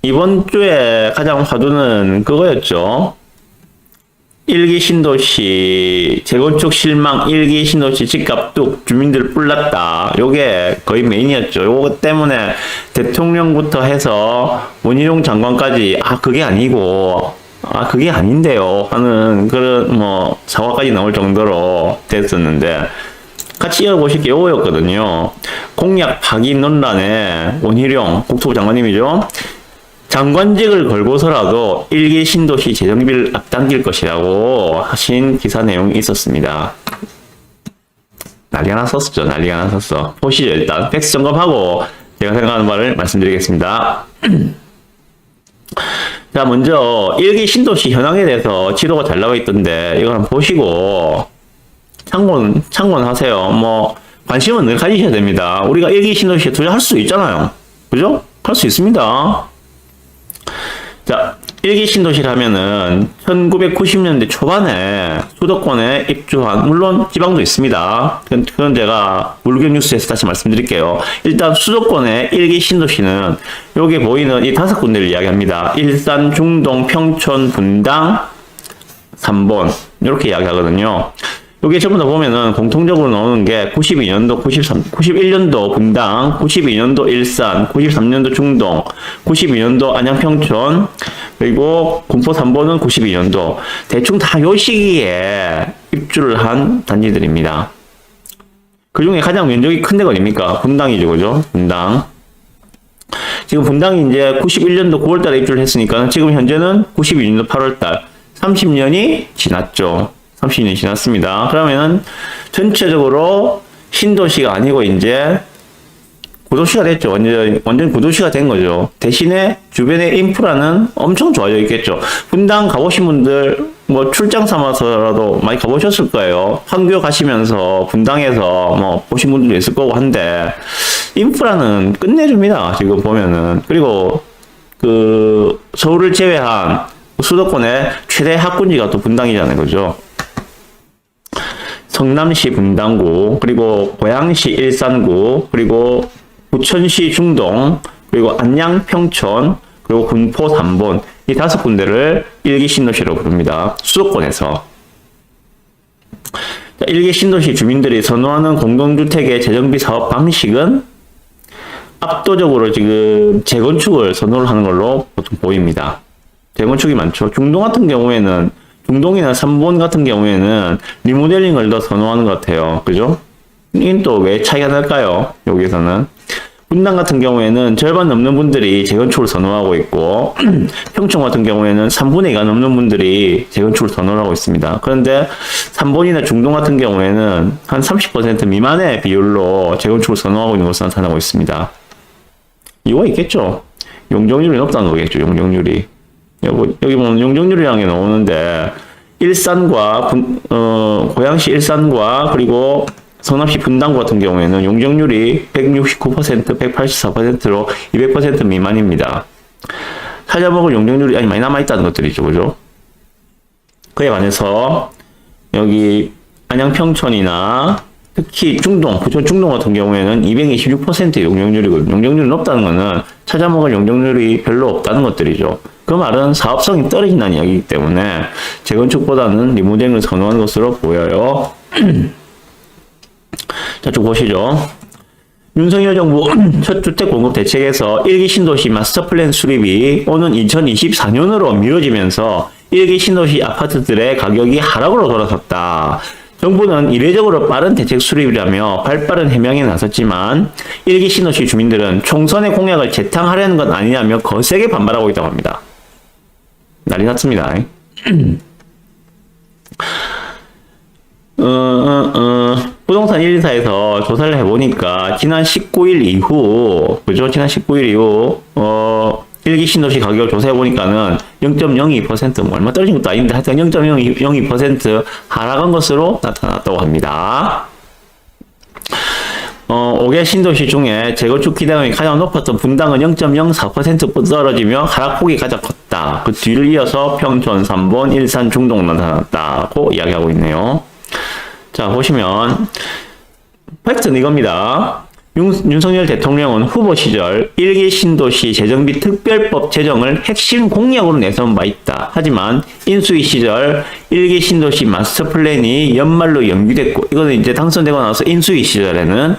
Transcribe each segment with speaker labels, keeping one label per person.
Speaker 1: 이번 주에 가장 화두는 그거였죠. 1기 신도시 재건축 실망, 1기 신도시 집값 뚝 주민들 뿔났다. 요게 거의 메인이었죠. 요거 때문에 대통령부터 해서 원희룡 장관까지 그게 아니고 그게 아닌데요 하는 그런 뭐 사과까지 나올 정도로 됐었는데, 같이 읽어보실 게 요거였거든요. 공약 파기 논란에 원희룡 국토부 장관님이죠. 장관직을 걸고서라도 1기 신도시 재정비를 앞당길 것이라고 하신 기사 내용이 있었습니다. 난리가 났었죠. 난리가 났었어. 보시죠. 일단 팩스 점검하고 제가 생각하는 바를 말씀드리겠습니다. 자, 먼저 1기 신도시 현황에 대해서 지도가 잘 나와 있던데 이걸 한번 보시고 참고하세요. 뭐 관심은 늘 가지셔야 됩니다. 우리가 1기 신도시에 투자할 수 있잖아요. 그죠? 할 수 있습니다. 자, 1기 신도시라면은 1990년대 초반에 수도권에 입주한, 물론 지방도 있습니다. 그건 제가 물견 뉴스에서 다시 말씀드릴게요. 일단 수도권의 1기 신도시는 여기 보이는 이 5군데를 이야기합니다. 일산, 중동, 평촌, 분당, 3번 이렇게 이야기하거든요. 여기 전부 다 보면은 공통적으로 나오는 게 92년도, 91년도 분당, 92년도 일산, 93년도 중동, 92년도 안양 평촌, 그리고 군포 3번은 92년도. 대충 다 요 시기에 입주를 한 단지들입니다. 그 중에 가장 면적이 큰 데가 어딥니까? 분당이죠, 그죠? 분당. 지금 분당이 이제 91년도 9월달에 입주를 했으니까 지금 현재는 92년도 8월달. 30년이 지났죠. 30년이 지났습니다. 그러면은 전체적으로 신도시가 아니고 이제 구도시가 됐죠. 완전 구도시가 된 거죠. 대신에 주변의 인프라는 엄청 좋아져 있겠죠. 분당 가보신 분들 뭐 출장 삼아서라도 많이 가보셨을 거예요. 판교 가시면서 분당에서 뭐 보신 분들도 있을 거고 한데 인프라는 끝내줍니다. 지금 보면은. 그리고 그 서울을 제외한 수도권의 최대 학군지가 또 분당이잖아요. 그죠? 성남시 분당구, 그리고 고양시 일산구, 그리고 부천시 중동, 그리고 안양 평촌, 그리고 군포 3번, 이 5군데를 1기 신도시로 부릅니다. 수도권에서. 자, 1기 신도시 주민들이 선호하는 공동주택의 재정비 사업 방식은 압도적으로 지금 재건축을 선호를 하는 걸로 보통 보입니다. 재건축이 많죠. 중동 같은 경우에는, 중동이나 3번 같은 경우에는 리모델링을 더 선호하는 것 같아요. 그죠? 이건 또 왜 차이가 날까요? 여기서는. 분당 같은 경우에는 절반 넘는 분들이 재건축을 선호하고 있고, 평촌 같은 경우에는 3분의 2가 넘는 분들이 재건축을 선호하고 있습니다. 그런데 3번이나 중동 같은 경우에는 한 30% 미만의 비율로 재건축을 선호하고 있는 것으로 나타나고 있습니다. 이유가 있겠죠? 용적률이 높다는 거겠죠, 용적률이. 여기 보면 용적률이라는 게 나오는데, 일산과, 고양시 일산과, 그리고 성남시 분당구 같은 경우에는 용적률이 169%, 184%로 200% 미만입니다. 찾아먹을 용적률이 많이 남아있다는 것들이죠. 그죠? 그에 반해서, 여기, 안양 평촌이나, 특히 중동, 부천 중동 같은 경우에는 226% 용적률이거든요. 용적률이 높다는 것은 찾아먹을 용적률이 별로 없다는 것들이죠. 그 말은 사업성이 떨어진다는 이야기이기 때문에 재건축보다는 리모델링을 선호하는 것으로 보여요. 자, 쭉 보시죠. 윤석열 정부 첫 주택 공급 대책에서 1기 신도시 마스터 플랜 수립이 오는 2024년으로 미뤄지면서 1기 신도시 아파트들의 가격이 하락으로 돌아섰다. 정부는 이례적으로 빠른 대책 수립이라며 발빠른 해명에 나섰지만 1기 신도시 주민들은 총선의 공약을 재탕하려는 것 아니냐며 거세게 반발하고 있다고 합니다. 난리 났습니다. 부동산 124에서 조사를 해보니까 지난 19일 이후, 그죠? 지난 19일 이후 1기 신도시 가격을 조사해보니까는 0.02% 뭐 얼마 떨어진 것도 아닌데 하여튼 0.02% 하락한 것으로 나타났다고 합니다. 5개 신도시 중에 재건축 기대감이 가장 높았던 분당은 0.04% 떨어지며 하락폭이 가장 컸다. 그 뒤를 이어서 평촌, 3번, 일산, 중동 나타났다고 이야기하고 있네요. 자, 보시면 팩트는 이겁니다. 윤석열 대통령은 후보 시절 1기 신도시 재정비 특별법 제정을 핵심 공약으로 내세운 바 있다. 하지만 인수위 시절 1기 신도시 마스터 플랜이 연말로 연기됐고, 이거는 이제 당선되고 나서 인수위 시절에는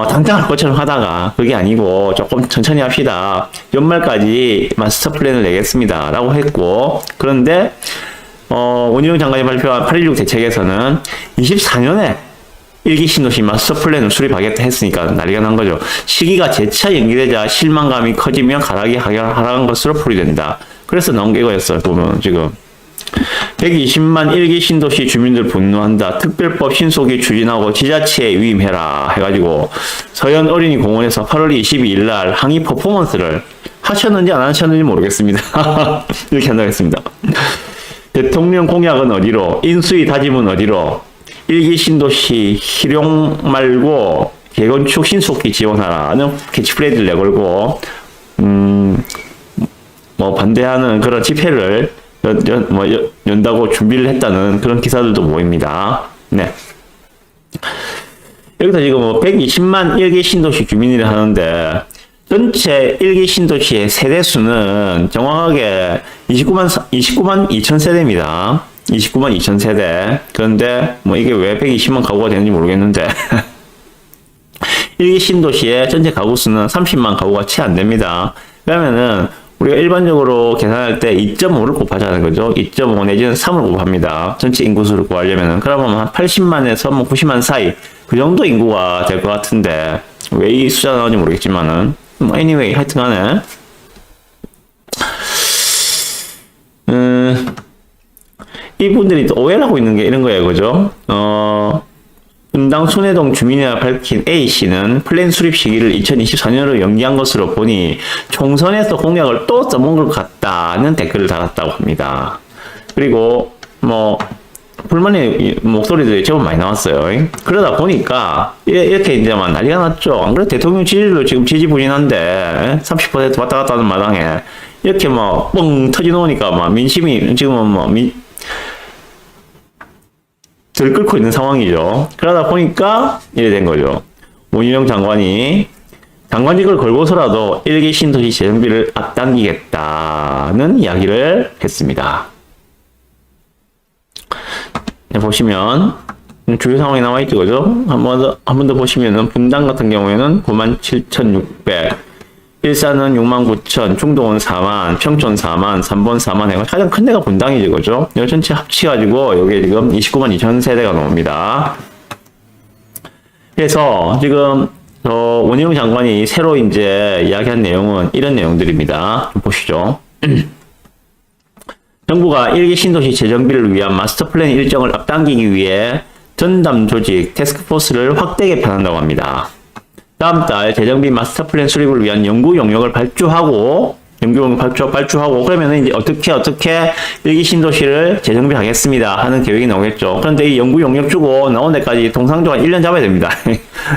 Speaker 1: 당장 할 것처럼 하다가 그게 아니고 조금 천천히 합시다. 연말까지 마스터 플랜을 내겠습니다. 라고 했고, 그런데 원희룡 장관이 발표한 8.16 대책에서는 24년에 1기 신도시 마스터 플랜을 수립하겠다 했으니까 난리가 난 거죠. 시기가 재차 연기되자 실망감이 커지면 하락한 것으로 풀이된다. 그래서 나온 게 이거였어요. 보면 지금 120만 1기 신도시 주민들 분노한다. 특별법 신속히 추진하고 지자체에 위임해라 해가지고 서현 어린이 공원에서 8월 22일 날 항의 퍼포먼스를 하셨는지 안 하셨는지 모르겠습니다. 이렇게 한다고 했습니다. 대통령 공약은 어디로, 인수위 다짐은 어디로, 1기 신도시 희룡 말고 재건축 신속히 지원하라는 캐치프레이즈를 내걸고 반대하는 그런 집회를 연다고 준비를 했다는 그런 기사들도 보입니다. 네. 여기서 지금 120만 1기 신도시 주민이라 하는데 전체 1기 신도시의 세대수는 정확하게 29만 2천 세대입니다. 29만 2천 세대. 그런데 이게 왜 120만 가구가 되는지 모르겠는데 1기 신도시의 전체 가구 수는 30만 가구가 채 안 됩니다. 그러면은 우리가 일반적으로 계산할 때 2.5를 곱하자는 거죠. 2.5 내지는 3을 곱합니다. 전체 인구수를 구하려면은. 그러면 한 80만에서 90만 사이 그 정도 인구가 될 것 같은데 왜 이 숫자가 나오는지 모르겠지만은 anyway 하여튼간에 이분들이 또 오해를 하고 있는 게 이런 거예요. 그죠? 분당 순회동 주민이라 밝힌 A씨는 플랜 수립 시기를 2024년으로 연기한 것으로 보니 총선에서 공약을 또 써먹은 것 같다는 댓글을 달았다고 합니다. 그리고 불만의 목소리들이 제법 많이 나왔어요. 그러다 보니까 이렇게 이제 막 난리가 났죠. 안 그래도 대통령 지지율도 지금 지지부진한데 30% 왔다 갔다 하는 마당에 이렇게 뻥 터져놓으니까 민심이 지금은 들끓고 있는 상황이죠. 그러다 보니까 이래 된 거죠. 원희룡 장관이 장관직을 걸고서라도 1기 신도시 재정비를 앞당기겠다는 이야기를 했습니다. 보시면 주요 상황이 나와 있죠. 그죠? 한 번 더 보시면은 분당 같은 경우에는 97,600, 일산은 69,000, 중동은 4만, 평촌 4만, 3번 4만 해가 가장 큰 데가 분당이죠. 그죠? 이 전체 합치가지고 여기에 지금 29만 2천 세대가 나옵니다. 그래서 지금 원희룡 장관이 새로 이제 이야기한 내용은 이런 내용들입니다. 좀 보시죠. 정부가 1기 신도시 재정비를 위한 마스터 플랜 일정을 앞당기기 위해 전담 조직 태스크포스를 확대 개편한다고 합니다. 다음 달 재정비 마스터 플랜 수립을 위한 연구 용역을 발주하고 그러면은 이제 어떻게 1기 신도시를 재정비하겠습니다 하는 계획이 나오겠죠. 그런데 이 연구 용역 주고 나온 데까지 통상적으로 1년 잡아야 됩니다.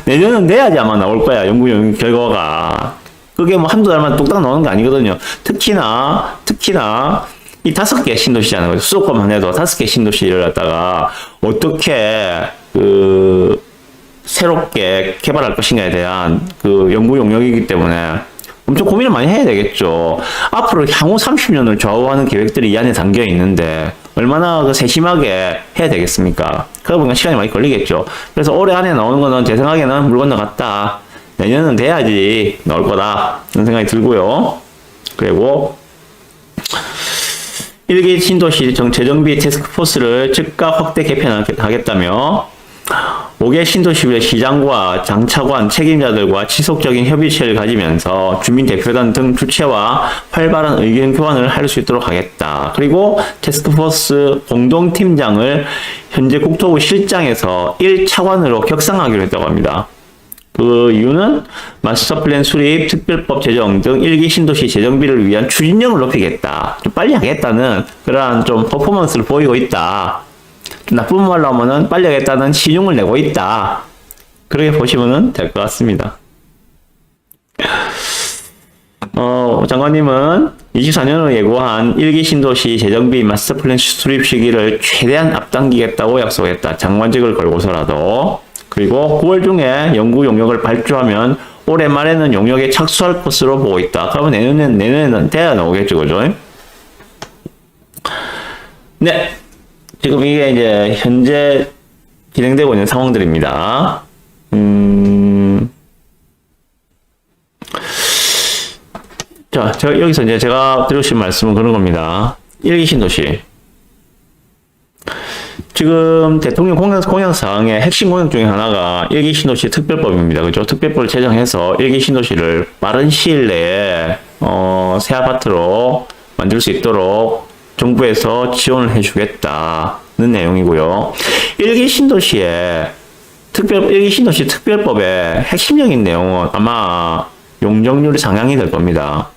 Speaker 1: 내년은 돼야지 아마 나올 거야. 연구 용역 결과가. 그게 한두 달만 뚝딱 나오는 게 아니거든요. 특히나 이 5개 신도시잖아요. 수도권만 해도 5개 신도시를 갖다가 어떻게 새롭게 개발할 것인가에 대한 연구 용역이기 때문에 엄청 고민을 많이 해야 되겠죠. 앞으로 향후 30년을 좌우하는 계획들이 이 안에 담겨 있는데 얼마나 세심하게 해야 되겠습니까? 그러다 보니까 시간이 많이 걸리겠죠. 그래서 올해 안에 나오는 거는 제 생각에는 물 건너갔다. 내년은 돼야지 나올 거다. 그런 생각이 들고요. 그리고 1기 신도시 재정비 태스크포스를 즉각 확대 개편하겠다며 5개 신도시별 시장과 장차관 책임자들과 지속적인 협의체를 가지면서 주민대표단 등 주체와 활발한 의견 교환을 할 수 있도록 하겠다. 그리고 태스크포스 공동팀장을 현재 국토부 실장에서 1차관으로 격상하기로 했다고 합니다. 그 이유는 마스터 플랜 수립, 특별법 제정 등 1기 신도시 재정비를 위한 추진력을 높이겠다. 좀 빨리 하겠다는 그러한 좀 퍼포먼스를 보이고 있다. 좀 나쁜 말로 하면은 빨리 하겠다는 신용을 내고 있다. 그렇게 보시면 될 것 같습니다. 장관님은 24년으로 예고한 1기 신도시 재정비 마스터 플랜 수립 시기를 최대한 앞당기겠다고 약속했다. 장관직을 걸고서라도. 그리고 9월 중에 연구 용역을 발주하면 올해 말에는 용역에 착수할 것으로 보고 있다. 그러면 내년에는 돼야 나오겠죠, 그죠? 네. 지금 이게 이제 현재 진행되고 있는 상황들입니다. 자, 여기서 이제 제가 드리고 싶은 말씀은 그런 겁니다. 1기 신도시. 지금 대통령 공약사항의 핵심 공약 중에 하나가 1기 신도시 특별법입니다. 그죠? 특별법을 제정해서 1기 신도시를 빠른 시일 내에, 새 아파트로 만들 수 있도록 정부에서 지원을 해주겠다는 내용이고요. 1기 신도시의 1기 신도시 특별법의 핵심적인 내용은 아마 용적률이 상향이 될 겁니다.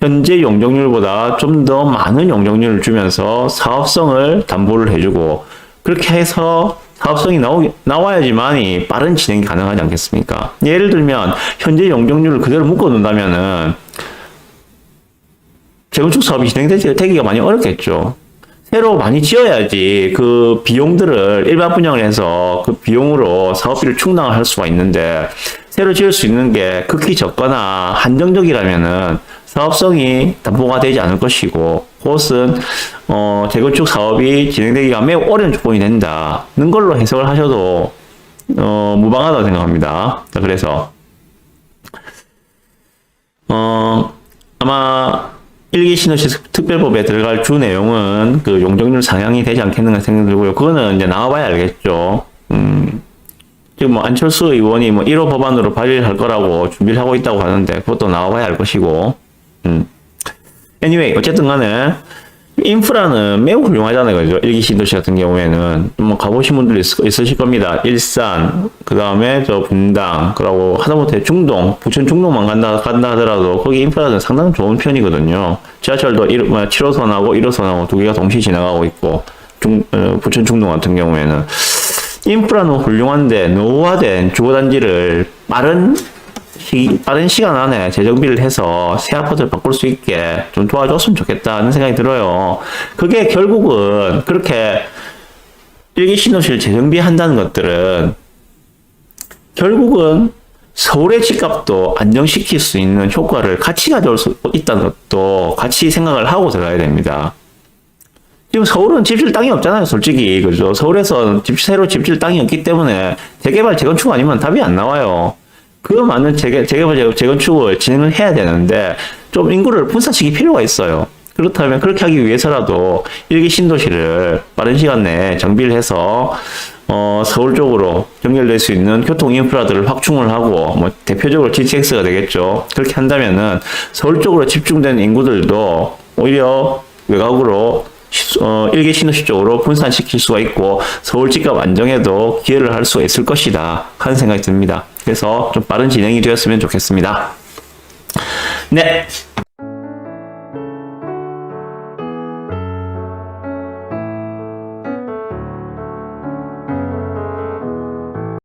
Speaker 1: 현재 용적률보다 좀 더 많은 용적률을 주면서 사업성을 담보를 해주고, 그렇게 해서 사업성이 나와야지만이 빠른 진행이 가능하지 않겠습니까? 예를 들면 현재 용적률을 그대로 묶어둔다면은 재건축 사업이 진행되기가 많이 어렵겠죠. 새로 많이 지어야지 그 비용들을 일반 분양을 해서 그 비용으로 사업비를 충당을 할 수가 있는데, 새로 지을 수 있는 게 극히 적거나 한정적이라면은 사업성이 담보가 되지 않을 것이고, 그것은 재건축 사업이 진행되기가 매우 어려운 조건이 된다는 걸로 해석을 하셔도 무방하다고 생각합니다. 그래서 아마 1기 신도시 특별법에 들어갈 주 내용은 그 용적률 상향이 되지 않겠는가 생각이 들고요. 그거는 이제 나와봐야 알겠죠. 지금 뭐 안철수 의원이 뭐 1호 법안으로 발의할 거라고 준비를 하고 있다고 하는데, 그것도 나와봐야 알 것이고. anyway, 어쨌든 간에 인프라는 매우 훌륭하잖아요. 그죠? 1기 신도시 같은 경우에는 뭐 가보신 분들 있으실 겁니다. 일산, 그 다음에 저 분당, 그리고 하다못해 중동, 부천 중동만 간다 하더라도 거기 인프라는 상당히 좋은 편이거든요. 지하철도 7호선하고 1호선하고 두 개가 동시에 지나가고 있고, 부천 중동 같은 경우에는 인프라는 훌륭한데 노후화된 주거단지를 빠른 시간 안에 재정비를 해서 새 아파트를 바꿀 수 있게 좀 도와줬으면 좋겠다는 생각이 들어요. 그게 결국은 그렇게 1기 신도시를 재정비한다는 것들은 결국은 서울의 집값도 안정시킬 수 있는 효과를 같이 가져올 수 있다는 것도 같이 생각을 하고 들어가야 됩니다. 지금 서울은 집질 땅이 없잖아요, 솔직히. 그죠? 서울에서 새로 집질 땅이 없기 때문에 재개발, 재건축 아니면 답이 안 나와요. 그 많은 재개발, 재건축을 진행을 해야 되는데, 좀 인구를 분산시킬 필요가 있어요. 그렇다면 그렇게 하기 위해서라도 1기 신도시를 빠른 시간 내에 정비를 해서, 서울 쪽으로 연결될 수 있는 교통 인프라들을 확충을 하고, 뭐, 대표적으로 GTX가 되겠죠. 그렇게 한다면은, 서울 쪽으로 집중된 인구들도 오히려 외곽으로 1기 신도시 쪽으로 분산시킬 수가 있고, 서울 집값 안정에도 기여를 할 수가 있을 것이다 하는 생각이 듭니다. 그래서 좀 빠른 진행이 되었으면 좋겠습니다. 네.